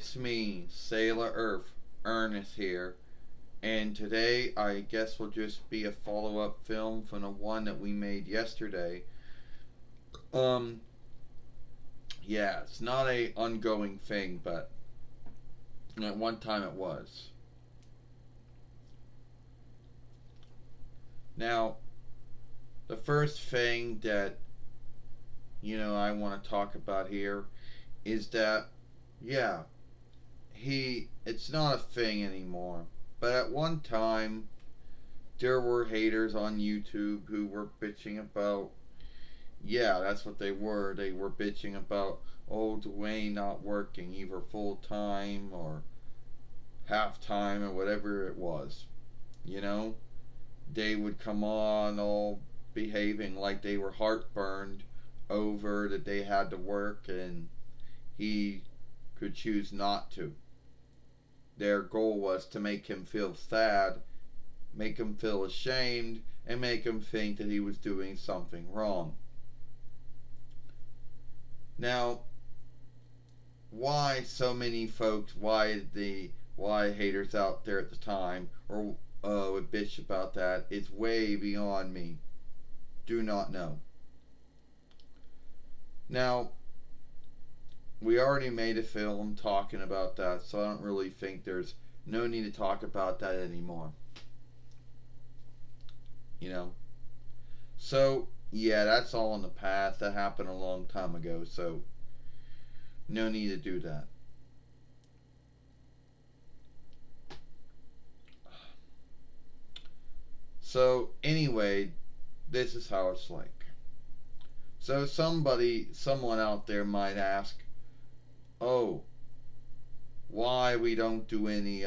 It's me, Sailor Earth, Ernest here, and today I guess will just be a follow up film from the one that we made yesterday. Um, yeah, it's not a ongoing thing, but at one time it was. Now, the first thing that I want to talk about here is that yeah, it's not a thing anymore. But at one time, there were haters on YouTube who were bitching about, yeah, that's what they were. They were bitching about, oh, Dwayne not working either full time or half time or whatever it was. You know, they would come on all behaving like they were heartburned over that they had to work and he could choose not to. Their goal was to make him feel sad, make him feel ashamed, and make him think that he was doing something wrong. Now, why so many folks, why haters out there at the time or would bitch about that is way beyond me. Do not know. Now, we already made a film talking about that, so I don't really think there's no need to talk about that anymore. You know? So, yeah, that's all in the past. That happened a long time ago, so no need to do that. So, anyway, this is how it's like. So, someone out there might ask, oh, why we don't do any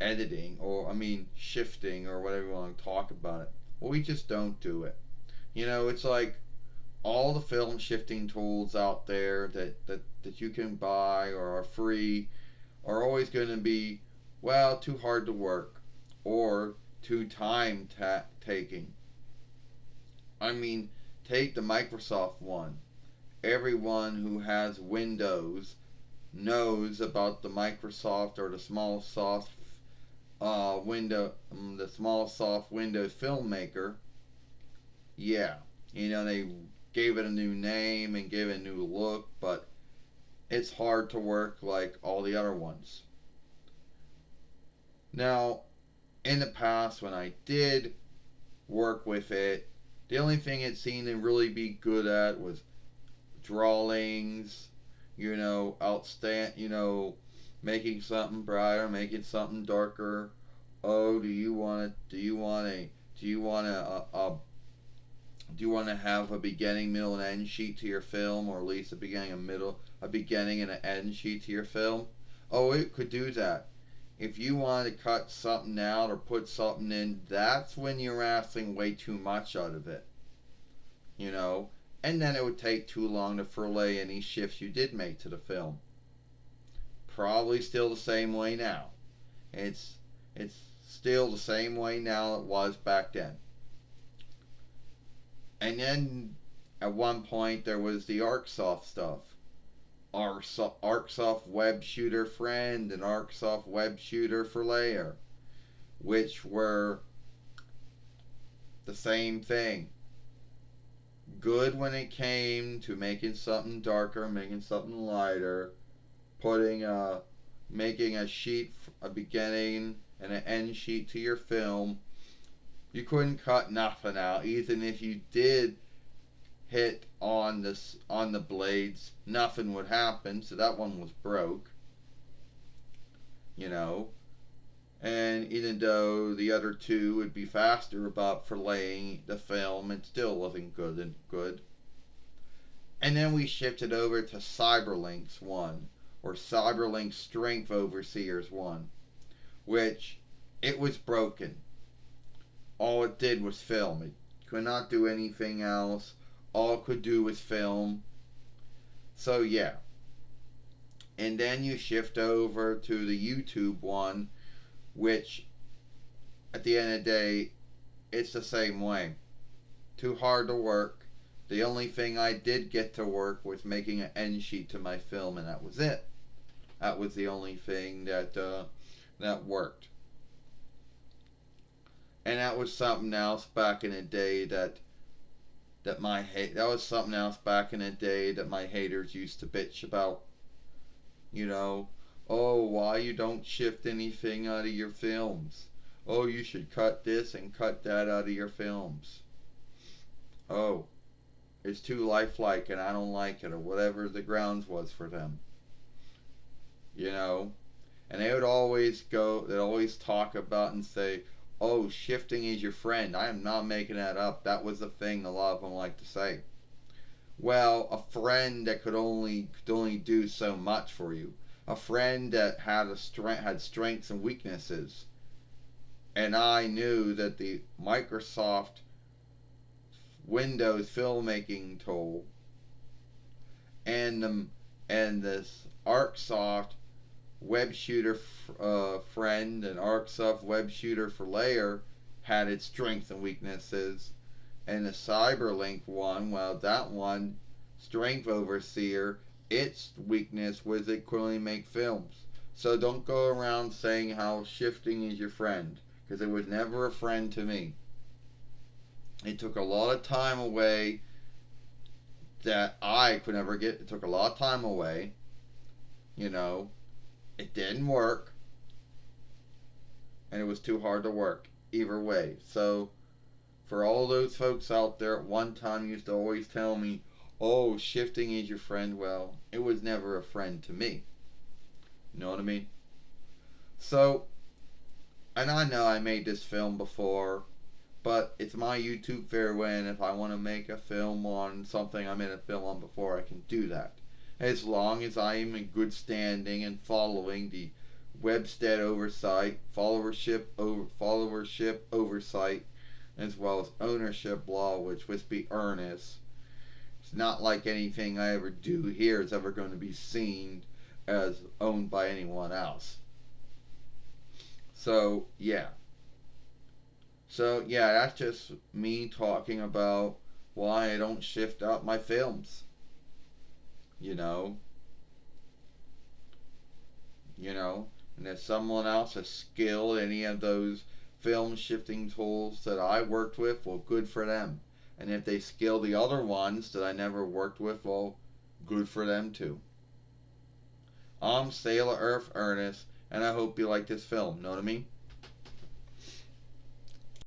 editing or, I mean, shifting or whatever you want to talk about it. Well, we just don't do it. It's like all the film shifting tools out there that you can buy or are free are always going to be, well, too hard to work or too taking. I mean, take the Microsoft one. Everyone who has Windows knows about the Microsoft or the small soft the small soft Windows Filmmaker. Yeah, they gave it a new name and gave it a new look, but it's hard to work like all the other ones. Now, in the past, when I did work with it, the only thing it seemed to really be good at was drawings, making something brighter, making something darker. Oh, do you want do you want to have a beginning, middle, and end sheet to your film, or at least a beginning and an end sheet to your film? Oh, it could do that. If you want to cut something out or put something in, that's when you're asking way too much out of it, you know. And then it would take too long to fillet any shifts you did make to the film. Probably still the same way now. It's it's still the same way now it was back then. And then at one point there was the ArcSoft stuff. ArcSoft Web Shooter Friend and ArcSoft Web Shooter for Layer, which were the same thing. Good when it came to making something darker, making something lighter, putting making a sheet, a beginning and an end sheet to your film. You couldn't cut nothing out, even if you did hit on the blades, nothing would happen. So that one was broke, you know. And even though the other two would be faster about filleting the film, it still wasn't good. And then we shifted over to Cyberlinks 1, or Cyberlink Strength Overseers 1, which it was broken. All it did was film. It could not do anything else. All it could do was film. So yeah. And then you shift over to the YouTube one, which at the end of the day, it's the same way. Too hard to work. The only thing I did get to work was making an end sheet to my film, and that was it. That was the only thing that worked. And that was something else back in the day that was something else back in the day that my haters used to bitch about. You know, oh, why you don't shift anything out of your films? Oh, you should cut this and cut that out of your films. Oh, it's too lifelike and I don't like it, or whatever the grounds was for them. You know, and they'd always talk about and say, oh, shifting is your friend. I am not making that up. That was the thing a lot of them like to say. Well, a friend that could only do so much for you. A friend that had strengths and weaknesses. And I knew that the Microsoft Windows filmmaking tool and this ArcSoft web shooter friend and ArcSoft web shooter for Layer had its strengths and weaknesses. And the CyberLink one, well, that one, Strength Overseer, its weakness was it could only make films. So don't go around saying how shifting is your friend, because it was never a friend to me. It took a lot of time away that I could never get. It took a lot of time away. You know, it didn't work, and it was too hard to work either way. So for all those folks out there at one time used to always tell me, oh, shifting is your friend. Well, it was never a friend to me. You know what I mean? So, and I know I made this film before, but it's my YouTube fairway, and if I want to make a film on something I made a film on before, I can do that. As long as I am in good standing and following the Webstead oversight, followership oversight, as well as ownership law, which must be earnest. It's not like anything I ever do here is ever going to be seen as owned by anyone else. So, yeah. So, yeah, that's just me talking about why I don't shift out my films. You know? You know? And if someone else has skilled any of those film shifting tools that I worked with, well, good for them. And if they skill the other ones that I never worked with, well, good for them too. I'm Sailor Earth Ernest, and I hope you like this film. Know what I mean?